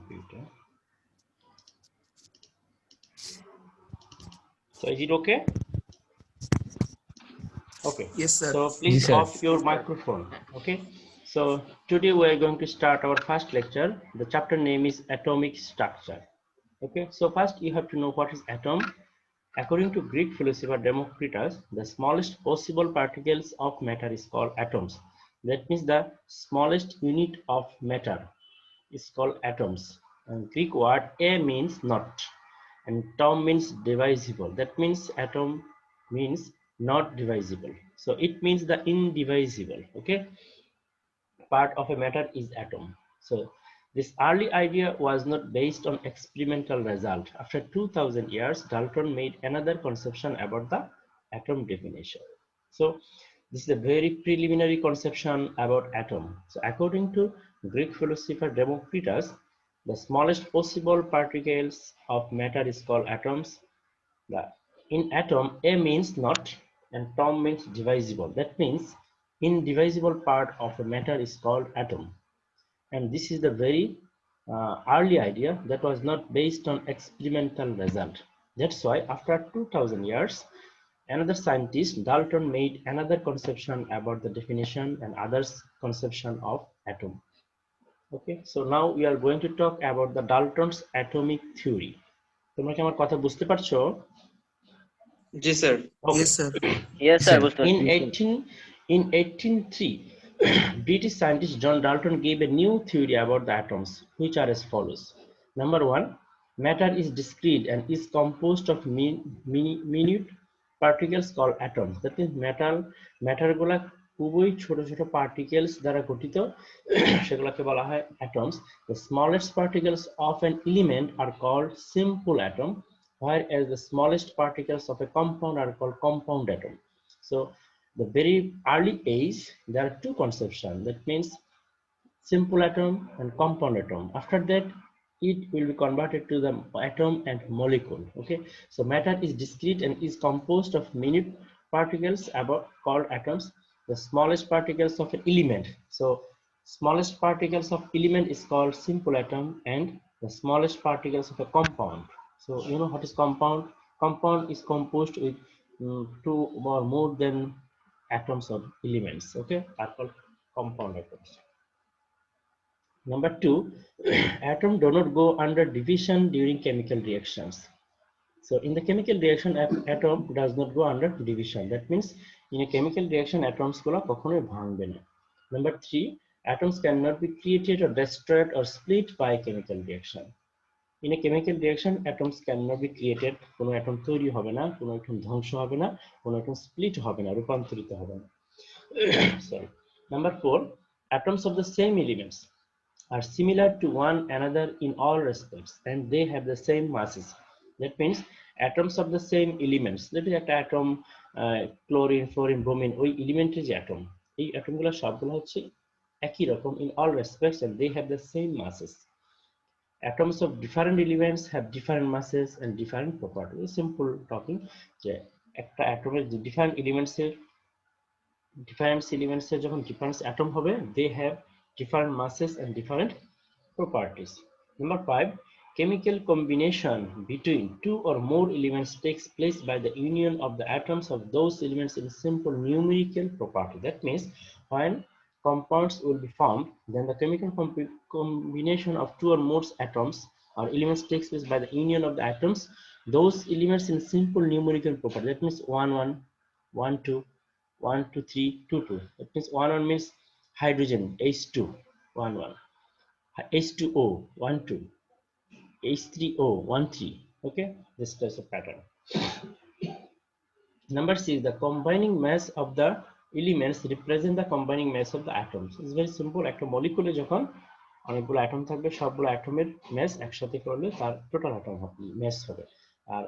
computer. So is it okay? Okay. Yes, sir. So Yes, please sir. off your microphone. Okay. So today we are going to start our first lecture. The chapter name is Atomic Structure. Okay. So first you have to know what is atom. According to Greek philosopher Democritus, the smallest possible particles of matter is called atoms. That means the smallest unit of matter is called atoms. And Greek word a means not, and tom means divisible. That means atom means not divisible. So it means the indivisible. Okay, part of a matter is atom. So this early idea was not based on experimental result. After 2000 years, Dalton made another conception about the atom definition. So this is a very preliminary conception about atom. So according to Greek philosopher Democritus, the smallest possible particles of matter is called atoms. In atom, A means not and tom means divisible. That means indivisible part of a matter is called atom. And this is the very early idea that was not based on experimental result. That's why after 2000 years, another scientist, Dalton, made another conception about the definition and others conception of atom. Okay, so now we are going to talk about the Dalton's atomic theory. তোমরা কি আমার কথা বুঝতে পারছো? Ji, sir. Okay. Yes, sir. Yes, sir. In 1803, British scientist John Dalton gave a new theory about the atoms, which are as follows. Number one, matter is discrete and is composed of minute particles called atoms. That means matter গুলা খুবই ছোট ছোট particles দ্বারা গঠিত, সেগুলোকে বলা হয় atoms. The smallest particles of an element are called simple atom, whereas the smallest particles of a compound are called compound atom. So the very early age, there are two conceptions. That means simple atom and compound atom. After that, it will be converted to the atom and molecule. Okay, so matter is discrete and is composed of minute particles called atoms. The smallest particles of an element. So smallest particles of element is called simple atom, and the smallest particles of a compound. So you know what is compound? Compound is composed with two or more than atoms of elements. Okay, are called compound atoms. Number two, atoms do not go under division during chemical reactions. So in the chemical reaction, atom does not go under division. That means in a chemical reaction, atoms gulo kokhonoy bhangbe na. Number three, atoms cannot be created or destroyed or split by chemical reaction. In a chemical reaction, atoms cannot be created. Kono atom তৈরি হবে না, kono atom ধ্বংস হবে না, kono atom split হবে না, রূপান্তরিত হবে না. Sorry. Number four, atoms of the same elements are similar to one another in all respects, and they have the same masses. That means atoms of the same elements. That is একটা atom, chlorine, fluorine, bromine, ওই elemental যে atom, এই atom গুলো সবগুলো হচ্ছে একই রকম in all respects, and they have the same masses. Atoms of different elements have different masses and different properties. Simple talking, যে একটা atomer যে different elements যখন different atom হবে, they have different masses and different properties. Number five, chemical combination between two or more elements takes place by the union of the atoms of those elements in simple numerical property. That means when compounds will be formed, then the chemical combination of two or more atoms or elements takes place by the union of the atoms, those elements in simple numerical property. That means 1 1, 1 2, 1 2 3, 2 2. That means 1 1 means hydrogen, H2, 1 1. H2O, 1 2, H3O, 1 3. Okay, this is a pattern. Number 6, the combining mass of the elements represent the combining mass of the atoms. It's very simple. একটা molecule যখন অনেকগুলো atom থাকবে, সবগুলো অ্যাটমের mass একসাথে করলে তার total atom mass হবে। আর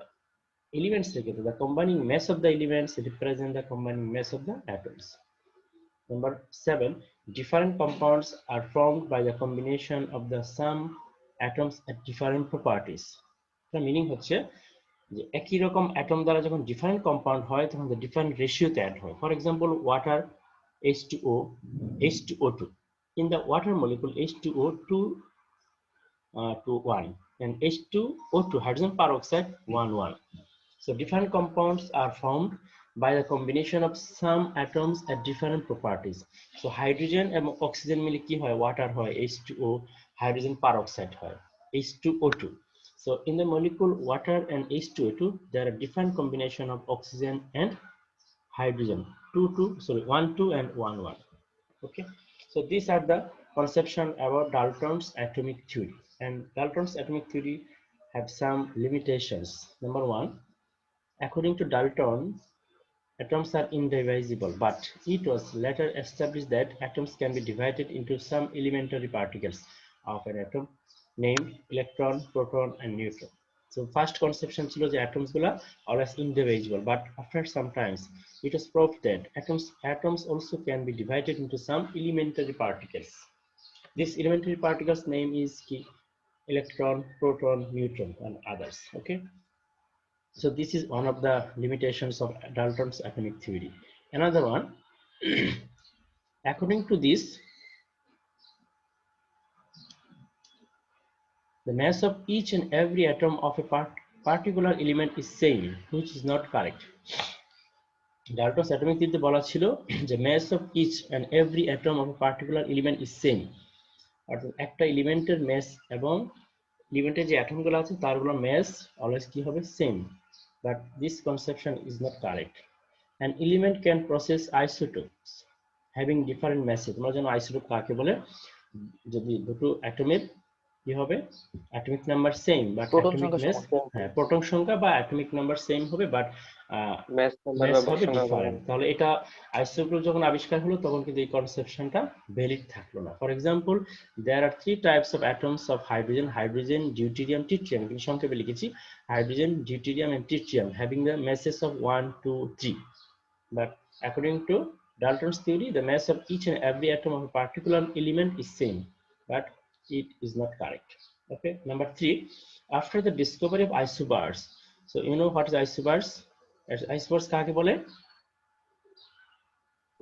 elements এর ক্ষেত্রে the combining mass of the elements represent the combining mass of the atoms. Number 7, different compounds are formed by the combination of the some atoms at different properties. The meaning হচ্ছে যে একই রকম atom দ্বারা যখন different compound হয় তখন the different রেশিওতে add হয়. For example, water H2O, H2O2. In the water molecule H2O, two to 1, and H2O2 hydrogen peroxide 1 1. So different compounds are formed by the combination of some atoms at different properties. So hydrogen and oxygen মিলে কি হয়, water হয়, H2O, hydrogen peroxide হয়, H2O2. So in the molecule water and H2O2, there are different combination of oxygen and hydrogen, 1 2 and 1 1. Okay, so these are the conception about Dalton's atomic theory, and Dalton's atomic theory have some limitations. Number one, according to Dalton, atoms are indivisible, but it was later established that atoms can be divided into some elementary particles of an atom named electron, proton, and neutron. So first conception ছিল যে atoms গুলা always indivisible, but after some times it was proved that atoms also can be divided into some elementary particles. This elementary particles name is electron, proton, neutron, and others. Okay. So this is one of the limitations of Dalton's atomic theory. Another one, according to this, the mass of each and every atom of a particular element is same, which is not correct. Dalton's atomic theory বলা ছিল যে mass of each and every atom of a particular element is same. অর্থাৎ একটা এলিমেন্টের mass এবং এলিমেন্টের যে অ্যাটমগুলো আছে তারগুলো mass always কি হবে same. But this conception is not correct. An element can process isotopes having different masses. তোমরা জানো আইসোটোপ কাকে বলে? যদি দুটো অ্যাটমের কি হবে atomic number same but proton atomic সংখ্যা মাস, সমান হ্যাঁ প্রোটন সংখ্যা বা অ্যাটমিক নাম্বার সেম হবে বাট ম্যাচ নাম্বার ম্যাস বা ভর হবে সংখ্যা ডিফারেন্ট। তাহলে এটা আইসোটোপ যখন আবিষ্কার হলো তখন কিন্তু এই কনসেপশনটা ভ্যালিড থাকলো না। For example, there are 3 types of atoms of hydrogen, deuterium, tritium. কিন্তু সংক্ষেপে লিখেছি hydrogen, deuterium and tritium having the masses of 1 2 3. But according to Dalton's theory, the mass of each and every atom of a particular element is same, but it is not correct. Okay, number 3, after the discovery of isobars. So you know what is isobars? Isobars কাকে বলে?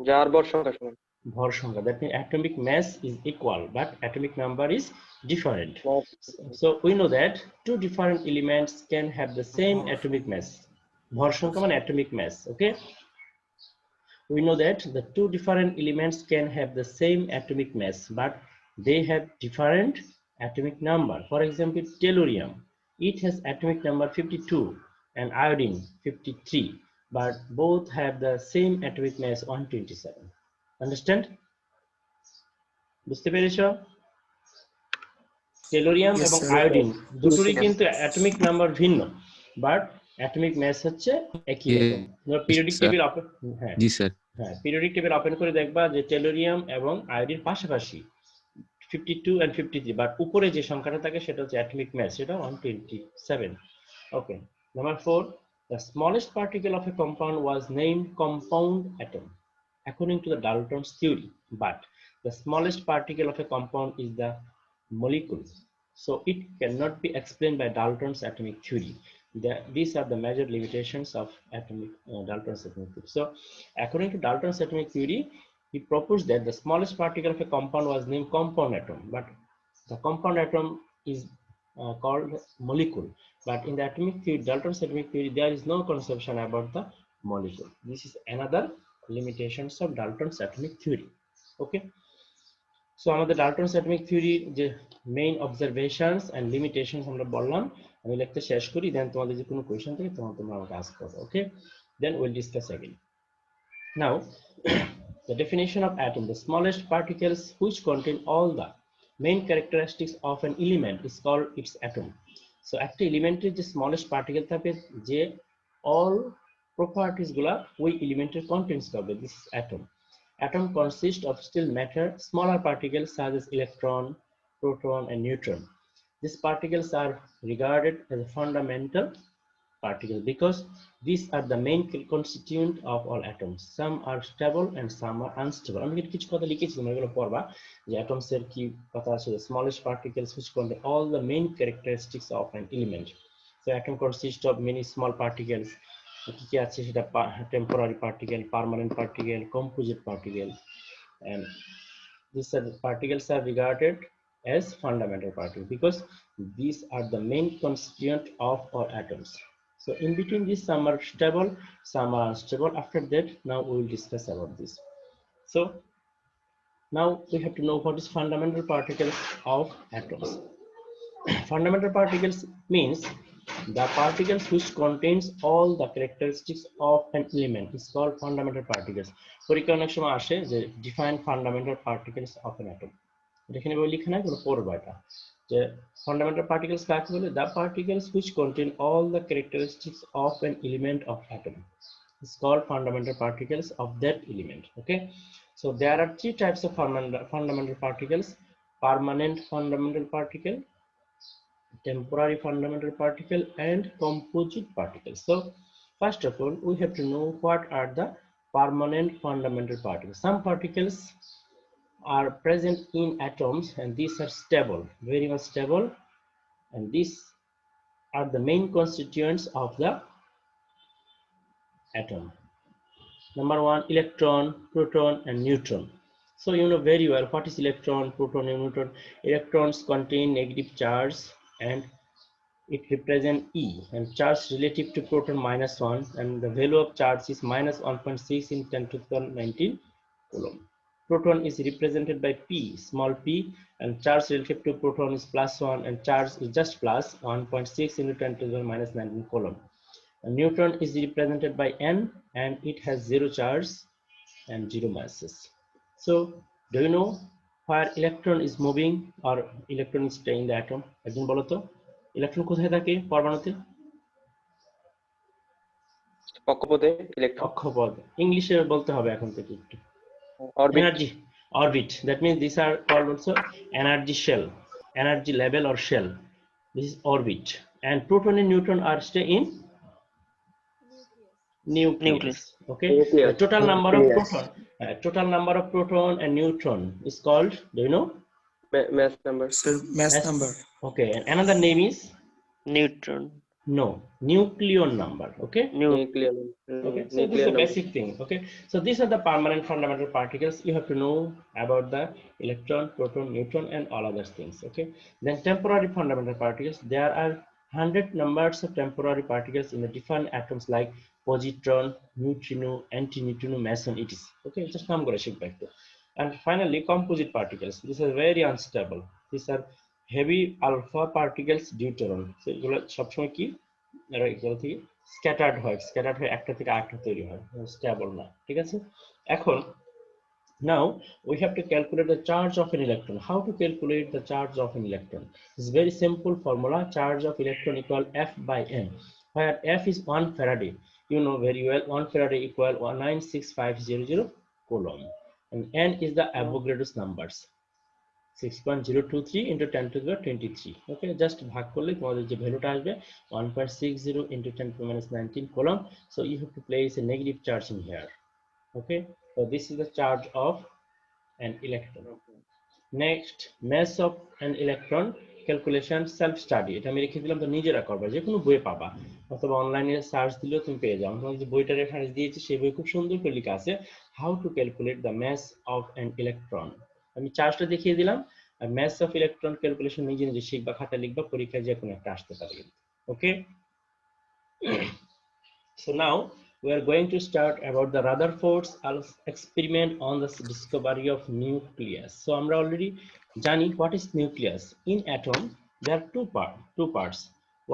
যার ভর সংখ্যা সমান। ভর সংখ্যা, that means atomic mass is equal but atomic number is different. So we know that two different elements can have the same atomic mass. ভর সংখ্যা মানে atomic mass. Okay, we know that the two different elements can have the same atomic mass, but they have different atomic number. For example, tellurium, it has atomic number 52 and iodine 53, but both have the same atomic mass 127. Understand? বুঝতে পেরেছো? Tellurium Yes, এবং sir. Iodine দুটোরই Yes. কিন্তু atomic number ভিন্ন, but atomic মাস হচ্ছে একই রকম। Periodic sir. Table হ্যাঁ জি স্যার। হ্যাঁ, পিরিয়ডিক টেবিল ওপেন করে দেখবা যে টেলোরিয়াম এবং আয়োডিন পাশাপাশি 52 and 53, বাট উপরে যে সংখ্যাটা থাকে সেটা হচ্ছে অ্যাটমিক মাস, সেটা 127. ওকে, number 4, the smallest particle of a compound was named compound atom according to the Dalton's theory, but the smallest particle of a compound is the molecule, so it cannot be explained by Dalton's atomic theory. These are the major limitations of Dalton's atomic theory. So according to Dalton's atomic theory, he proposed that the smallest particle of a compound was named compound atom, but the compound atom is called molecule. But in the atomic theory, Dalton's atomic theory, there is no conception about the molecule. This is another limitations of Dalton's atomic theory. Okay, so আমাদের Dalton's atomic theory যে main observations and limitations আমরা বললাম, আমি লেখতে শেষ করি, দেন তোমাদের যে কোনো কোয়েশ্চেন থাকে তোমরা আমাকে আস্ক করো। ওকে, then we'll discuss again. Now the definition of atom, the smallest particles which contain all the main characteristics of an element is called its atom. So একটা এলিমেন্টের যে smallest particle থাকে যে all properties গুলা ওই এলিমেন্টের contains করবে, this is atom. Atom consists of still matter, smaller particles such as electron, proton, and neutron. These particles are regarded as fundamental particles because these are the main constituent of all atoms. Some are stable and some are unstable. আমি কিছু কথা লিখেছি, তোমরা এগুলো পড়বা যে atoms এর কি কথা আছে, the smallest particles which contain all the main characteristics of an element. So atom consists of many small particles. কি কি আছে সেটা temporary particle, permanent particle, composite particle, and these particles are regarded as fundamental particles because these are the main constituent of our atoms. So in between these, some are stable, some are unstable. After that, now we will discuss about this. So now we have to know what is fundamental particles of atoms. Fundamental particles means the particles which contains all the characteristics of an element is called fundamental particles. পরীক্ষা অনেক সময় আসে যে define fundamental particles of an atom. এখানে বই লিখে নাই, কোনো পড়বা এটা যে fundamental particles কাকে বলে? The particles which contain all the characteristics of an element of atom is called fundamental particles of that element. Okay, so there are three types of fundamental particles: permanent fundamental particle, temporary fundamental particle, and composite particles. So first of all, we have to know what are the permanent fundamental particles. Some particles are present in atoms and these are stable, very much stable, and these are the main constituents of the atom. Number one, electron, proton, and neutron. So you know very well what is electron, proton, and neutron. Electrons contain negative charge and it represents E, and charge relative to proton -1, and the value of charge is -1.6 in 10 to the power 19 coulomb. Proton is represented by P, small p, and charge relative to proton is +1, and charge is just plus 1.6 into 10 to the power -19 coulomb. A neutron is represented by N, and it has zero charge and zero masses. So, do you know where electron is moving or electron is staying in the atom? একজন বলো তো, electron কোথায় থাকে পরমাণুতে? কক্ষপথে electron. কক্ষপথ। ইংলিশে বলতে হবে এখন থেকে একটু। Orbit. Energy orbit. That means these are called also energy shell, energy level or shell. This is orbit. And proton and neutron are stay in nucleus. Okay. The total number of proton and neutron is called, do you know? Mass number. Sir, mass number. Okay. And another name is Neutron. no, nucleon number. Okay. Nuclear. Okay, so this is a basic thing. Okay, so these are the permanent fundamental particles. You have to know about the electron, proton, neutron, and all other things. Okay, then temporary fundamental particles. There are 100 numbers of temporary particles in the different atoms like positron, neutrino, antineutrino, meson, etc. Okay, just come go back to. And finally, composite particles. These are very unstable. These are heavy alpha particles, deuteron. So এগুলো সবসময় কি এগুলো থেকে scattered হয় একটা থেকে আরেকটা তৈরি হয়, স্টেবল না। ঠিক আছে, এখন now we have to calculate the charge of an electron. How to calculate the charge of an electron? It's very simple formula. Charge of electron equal F by M, where F is 1 Faraday. You know very well 1 Faraday equal 196500 coulomb, and N is the Avogadro's numbers, 6.023 into 10 to the power 23. Okay, just ভাগ করলে তোমাদের যে ভ্যালুটা আসবে 1.60 into 10 to the minus 19 coulomb. So you have to place a negative charge in here. Okay, so this is the charge of an electron. Next, mass of an electron calculation, self study. এটা আমি রেখে দিলাম, তো নিজেরা করবা, যে কোনো বই পাবা অথবা অনলাইনে সার্চ দিলেও তুমি পেয়ে যাও। আমি যে বইটা রেফারেন্স দিয়েছি সেই বই খুব সুন্দর করে লেখা আছে how to calculate the mass of an electron. আমি চার্জটা দেখিয়ে দিলাম, আর mass of electron ক্যালকুলেশন নিজে নিজে শিখবা, খাতা লিখবা, পরীক্ষায় যে কোনো একটা আসতে পারে। ওকে, so now we are going to start about the Rutherford's experiment on the discovery of nucleus. So আমরা already জানি what is nucleus. In atom there are two parts.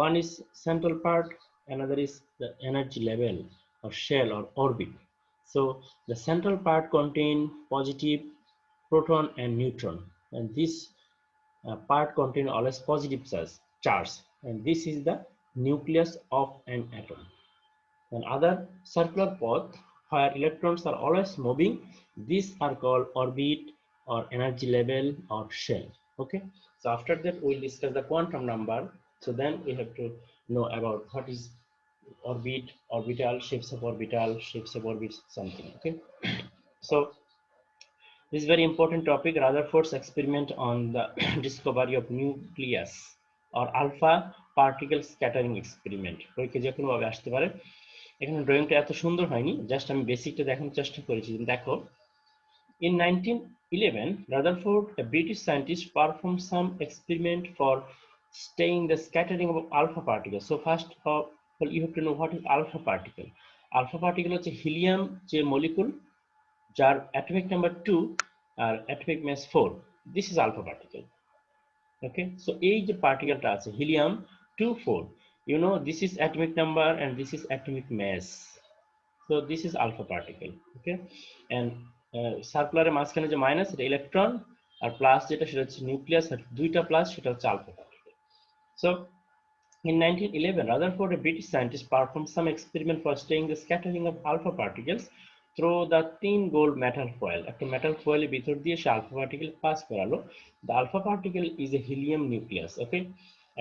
One is central part, another is the energy level or shell or orbit. So the central part contain positive proton and neutron, and this part contain always positive charge, and this is the nucleus of an atom. And other circular path where electrons are always moving, these are called orbit or energy level or shell. Okay, so after that we'll discuss the quantum number. So then we have to know about what is orbit, orbital, shapes of orbit, something. Okay, so this is very important topic, Rutherford's experiment on the discovery of nucleus or alpha particle scattering experiment. পরীক্ষা যে কোনো ভাবে আসতে পারে। এখানে ড্রয়িংটা এত সুন্দর হয়নি, জাস্ট আমি বেসিকটা দেখানোর চেষ্টা করেছি। দেখো, in 11. Rutherford, a British scientist, performed some experiment for studying the scattering of alpha particles. So first of all, you have to know what is alpha particle. Alpha particle হচ্ছে helium যে molecule যার atomic number 2 R atomic mass 4. This is alpha particle. Okay, so এই যে particle আছে helium 2 4. You know this is atomic number and this is atomic mass. So this is alpha particle. Okay, and সার্কুলারের মাঝখানে যে minus এটা electron আর plus যেটা সেটা হচ্ছে nucleus আর দুইটা প্লাস সেটা হচ্ছে alpha particle. So in 1911, Rutherford, a British scientist, performed some experiment for studying the scattering of alpha particles through the thin gold metal foil. একটা metal foil এর ভিতর দিয়ে সে alpha particle পাস করালো। The alpha particle is a helium nucleus. Okay,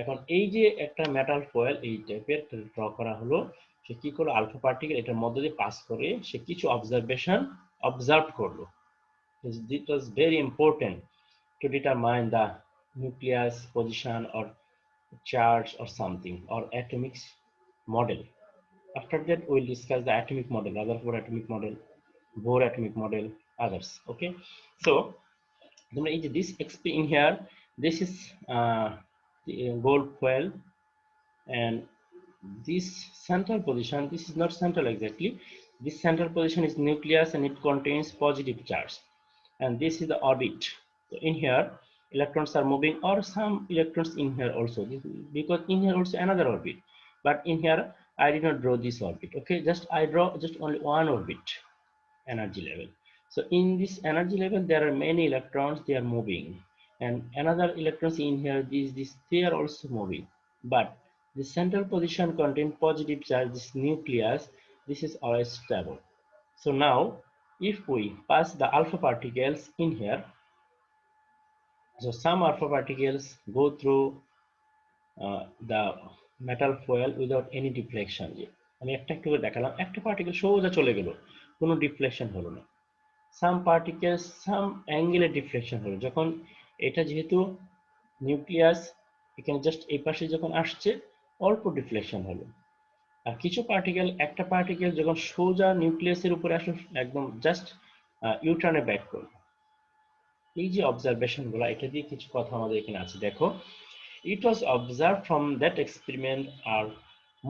এখন এই যে একটা metal foil এই টাইপের ড্র করা হলো, সে কি করলো আলফা পার্টিকেল এটার মধ্যে দিয়ে পাস করে সে কিছু অবজারভেশন অবজার্ভ করলো। It was very important to determine the nucleus position or charge or something or atomic model. After that we'll discuss the atomic model, Rutherford atomic model, Bohr atomic model, others. Okay, so this XP in here, this is the gold foil, and this central position, this is not central exactly, this central position is nucleus and it contains positive charge, and this is the orbit. So in here electrons are moving, or some electrons in here also, because in here also another orbit, but in here I did not draw this orbit. Okay, just I draw just only one orbit energy level. So in this energy level there are many electrons, they are moving, and another electrons in here, this they are also moving, but the central position contain positive charge, this nucleus, this is always stable. So now if we pass the alpha particles in here, so some alpha particles go through the metal foil without any deflection. আমি একটা একটু করে দেখালাম, একটা particle সোজা চলে গেল, কোনো ডিফ্লেকশন হলো না। সাম পার্টিকেল সাম অ্যাঙ্গেলে ডিফ্লেকশন হলো, যখন এটা যেহেতু নিউক্লিয়াস এখানে জাস্ট এই পাশে যখন আসছে অল্প ডিফ্লেকশন হলো, আর কিছু পার্টিকেল একটা পার্টিকেল যখন সোজা নিউক্লিয়াসের উপরে আসলে একদম জাস্ট ইউটার্নে ব্যাক করলো। এই যে অবজারভেশন গুলো, এটা দিয়ে কিছু কথা আমাদের এখানে আছে, দেখো। It was observed from that experiment are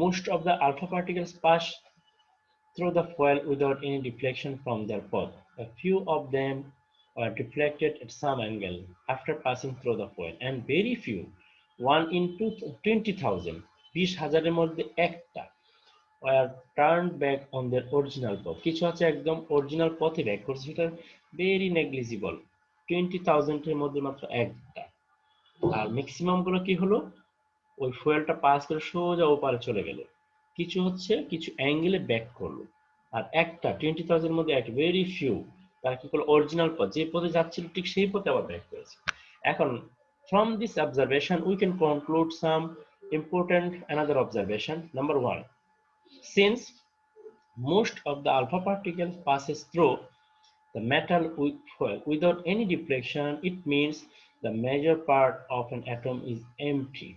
most of the alpha particles pass through the foil without any deflection from their path. A few of them were deflected at some angle after passing through the foil, and very few, 1 in 20,000, 20,000 মধ্যে একটা, were turned back on their original path. কিছু আছে একদম original পথে back করছে, সেটা very negligible, 20,000 এর মধ্যে মাত্র একটা। আর ম্যাক্সিমাম গুলো কি হলো, ওই ফুয়েলটা পাস করে সোজা ওপারে চলে গেল, কিছু হচ্ছে কিছু অ্যাঙ্গেলে ব্যাক করলো, আর একটা 20,000 এর মধ্যে একটা ভেরি ফিউ তারা কি করলো অরিজিনাল পথ যে পথে যাচ্ছিল ঠিক সেই পথে আবার ব্যাক করেছে। এখন from this observation we can conclude some important another observation. Number one, since most of the alpha particles passes through the metal without any deflection, it means the major part of an atom is empty.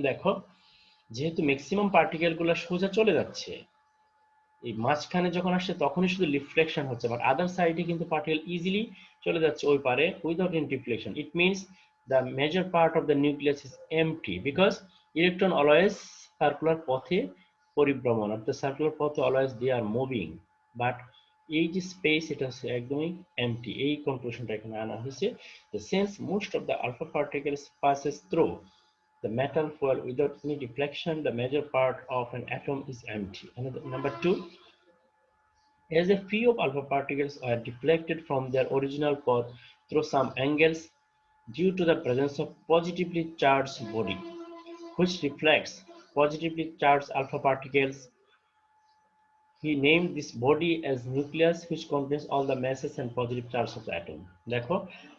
দেখো, যেহেতু maximum particle গুলো সোজা চলে যাচ্ছে, এই মাঝখানে যখন আসছে তখনই শুধু রিফ্লেকশন হচ্ছে, বাট আদার সাইডে কিন্তু পার্টিকেল ইজিলি চলে যাচ্ছে ওই পারে without any deflection. It means the major part of the nucleus is empty, because electron always circular পথে পরিভ্রমণ, অর্থাৎ সার্কুলার পথে always they are moving, but এই যে স্পেস এটা হচ্ছে একদমই এমটি। এই কনক্লুশনটা এখানে আনা হয়েছে, the sense most of the alpha particles passes through the metal foil without any deflection, the major part of an atom is empty. Another, number two, as a few of alpha particles are deflected from their original path through some angles due to the presence of positively charged body, which reflects positively charged alpha particles. He named this body as nucleus, which contains all the masses and positive charge of the atom. দেখো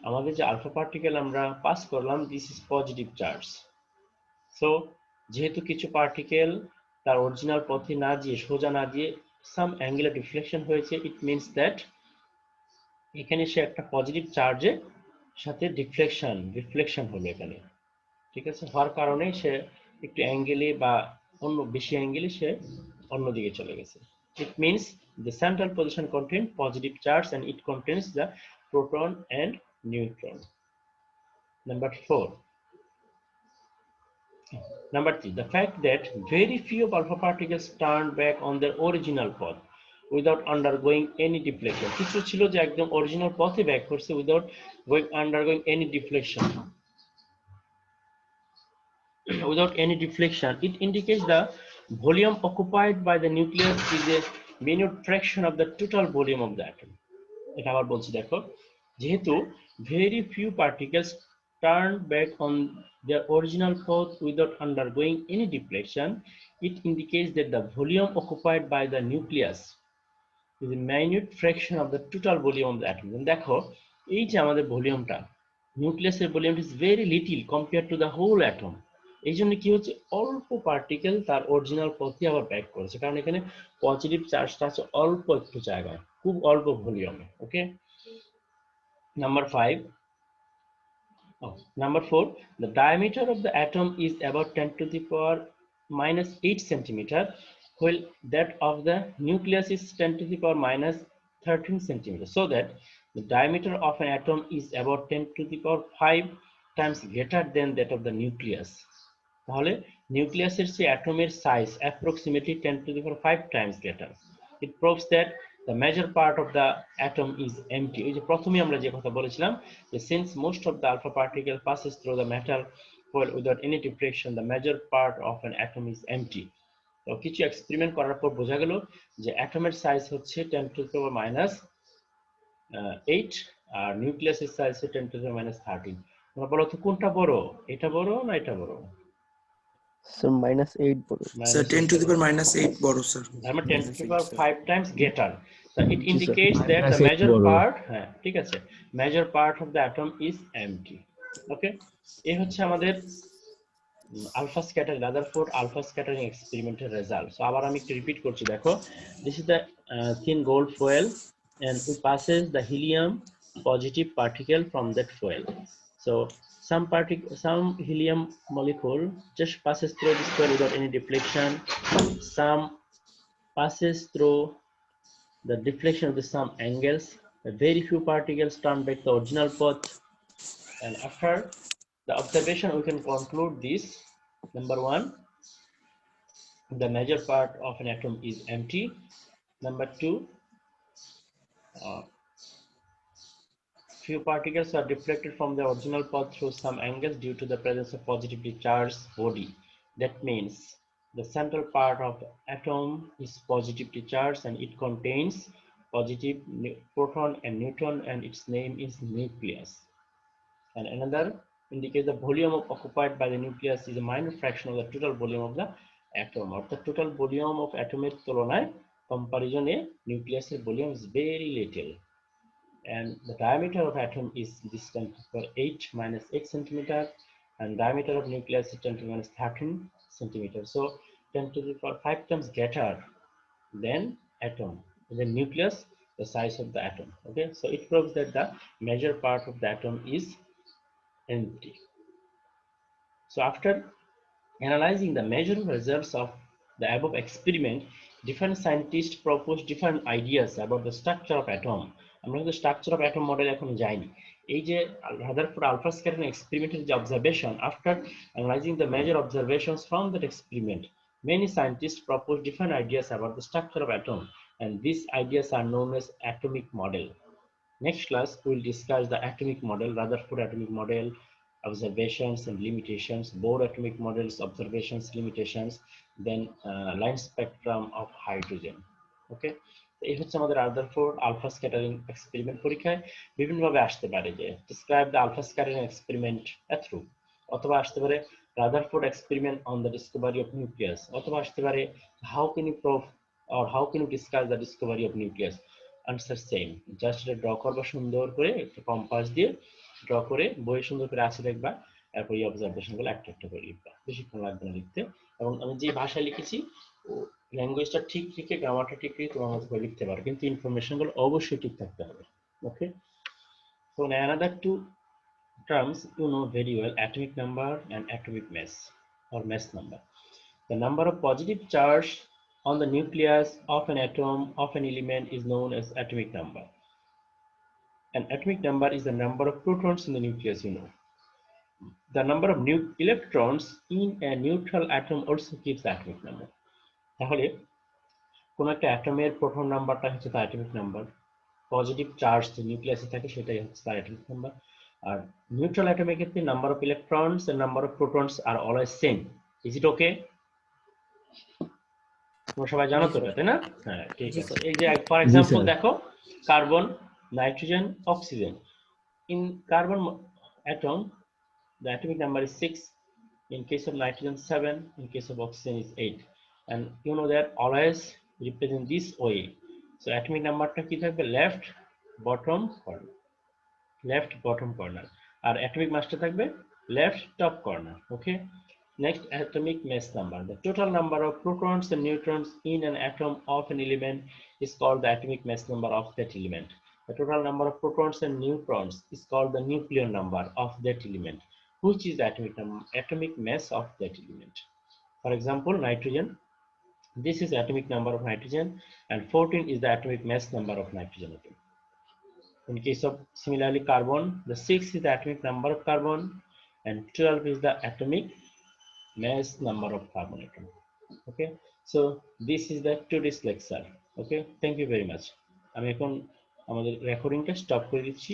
আমাদের যে alpha particle আমরা pass করলাম, this is positive charge. So যেহেতু কিছু particle তার original পথে না গিয়ে সোজা না গিয়ে সাম অ্যাঙ্গুলার ডিফ্লেকশন হয়েছে, ইট মিনস দ্যাট এখানে সে একটা পজিটিভ চার্জের সাথে রিফ্লেকশন হলো এখানে, ঠিক আছে, হওয়ার কারণে সে একটু অ্যাঙ্গেলে বা অন্য বেশি অ্যাঙ্গেলে সে অন্যদিকে চলে গেছে। It means the central position contains positive charge and it contains the proton and neutron. Number 4. Number 3, the fact that very few of alpha particles turn back on their original path without undergoing any deflection. কিছু ছিল যে একদম original path back করছে without undergoing any deflection. Without any deflection, it indicates the volume occupied by the nucleus is a minute fraction of the total volume of the atom. এটা আবার বলছি দেখো, যেহেতু very few particles turn back on their original path without undergoing any deflection, it indicates that the volume occupied by the nucleus is a minute fraction of the total volume of the atom. দেখো এই যে আমাদের ভলিউমটা, নিউক্লিয়াসের ভলিউমটা is very little compare to the whole atom. এই জন্য কি হচ্ছে, অল্প পার্টিকেল তার অরিজিনাল পথে আবার ব্যাক করেছে, কারণ এখানে পজিটিভ চার্জটা আছে অল্প একটু জায়গায়, খুব অল্প ভলিউমে। ওকে, number 5. Number 4, the diameter of the atom is about 10 to the power minus 8 centimeter, while that of the nucleus is 10 to the power minus 13 centimeter. So that the diameter of an atom is about 10 to the power 5 times greater than that of the nucleus. তাহলে নিউক্লিয়াসের চেয়ে অ্যাটমের size approximately 10 to the power 5 times greater. It proves that the major part of the atom is empty. এই যে প্রথমে আমরা যে কথা বলেছিলাম যে since most of the alpha particle passes through the metal foil without any deflection, the major part of an atom is empty. তো কিছু এক্সপেরিমেন্ট করার পর বোঝা গেল যে অ্যাটমের সাইজ হচ্ছে 10 to the power minus 8 আর নিউক্লিয়াসের সাইজ হচ্ছে 10 to the power minus 13. তোমরা বলো তো কোনটা বড়, এটা বড় না এটা বড়? Sir, -8 বড়। Sir, 10 to the power -8 বড় স্যার। আমরা 10 to the power 5 times greater. So it sir. indicates that the -8 major বড়। part, হ্যাঁ ঠিক আছে, major part of the atom is empty. Okay, এই হচ্ছে আমাদের alpha scattering, Rutherford alpha scattering এক্সপেরিমেন্টের রেজাল্ট। সো আবার আমি একটু রিপিট করছি, দেখো this is the thin gold foil and it passes the helium positive particle from that foil. So some helium molecule just passes through this foil without any deflection. Some passes through the deflection of the some angles. Very few particles turn back the original path. And after the observation, we can conclude this. Number 1, the major part of an atom is empty. Number 2, few particles are deflected from the original path through some angles due to the presence of positively charged body. That means the central part of the atom is positively charged and it contains positive proton and neutron, and its name is nucleus. And another indicates the volume occupied by the nucleus is a minor fraction of the total volume of the atom. Or the total volume of atomic তুলনায় comparison a nucleus volume is very little. And the diameter of atom is this 10 to the power 8 minus 8 centimeter, and diameter of nucleus is 10 to the minus 13 centimeter. So 10 to the power 5 times greater than atom. The nucleus, the size of the atom. Okay, so it proves that the major part of the atom is empty. So after analyzing the measured results of the above experiment, different scientists proposed different ideas about the structure of atom. আমরা কিন্তু structure of atom model এখন যাইনি। এই যে Rutherford alpha scattering এক্সপেরিমেন্টের যে observation, after analysing the major observations from that experiment, many scientists propose different ideas about the structure of atom, and these ideas are known as atomic model. Next class we will discuss the atomic model, Rutherford atomic model, observations and limitations, Bohr atomic models, observations, limitations, then line spectrum of hydrogen. Okay, এই হচ্ছে আমাদের Rutherford alpha scattering experiment. পরীক্ষায় বিভিন্নভাবে আসতে পারে যে describe the alpha scattering experiment through, অথবা আসতে পারে Rutherford experiment on the discovery of nucleus, অথবা আসতে পারে how can you prove or how can you discuss the discovery of nucleus. Answer same, just এটা ড্র করবা সুন্দর করে, একটা কম্পাস দিয়ে ড্র করে বইয়ে সুন্দর করে আছে দেখবা, এরপর এই অবজারভেশনগুলো একটা একটা করে লিখবা, বেশিক্ষণ লাগবে না লিখতে। এবং আমি যে ভাষায় লিখেছি ল্যাঙ্গুয়েজটা ঠিক রেখে, গ্রামারটা ঠিক রেখে তোমার মতো করে লিখতে পারো, কিন্তু ইনফরমেশনগুলো অবশ্যই ঠিক থাকতে হবে। ওকে, so another two terms you know very well, atomic number and atomic mass or mass number. The number of positive charge on the nucleus of an atom of an element is known as atomic number. An atomic number is the number of protons in the nucleus, you know. The number of new electrons in a neutral atom also gives the atomic number. তাহলে কোন একটা অ্যাটমের proton নাম্বারটা হচ্ছে তার atomic number, positive charge যে নিউক্লিয়াসে থাকে সেটাই হচ্ছে তার অ্যাটমিক নাম্বার। আর নিউট্রাল অ্যাটমের ক্ষেত্রে number of electrons and number of protons আর always same. Is it okay? তোমরা সবাই জানো তো এটা, তাই না? হ্যাঁ, ঠিক আছে। এই যে ফর এক্সাম্পল দেখো, carbon, nitrogen, oxygen. In carbon atom, the atomic number is 6. In case of nitrogen, 7. In case of oxygen, is 8. And you know that always represent this way. So atomic number টা কি থাকবে? Left bottom corner. Left bottom corner. আর atomic mass টা থাকবে left top corner. Okay. Next, atomic mass number. The total number of protons and neutrons in an atom of an element is called the atomic mass number of that element. The total number of protons and neutrons is called the nuclear number of that element, which is the atomic mass of that element. For example, nitrogen. This is the atomic number of nitrogen, and 14 is the atomic mass number of nitrogen atom. In case of similarly carbon, the 6 is the atomic number of carbon, and 12 is the atomic mass number of carbon atom. Okay, so this is the today's lecture. Okay, thank you very much. আমি এখন আমাদের রেকর্ডিংটা stop করে দিচ্ছি।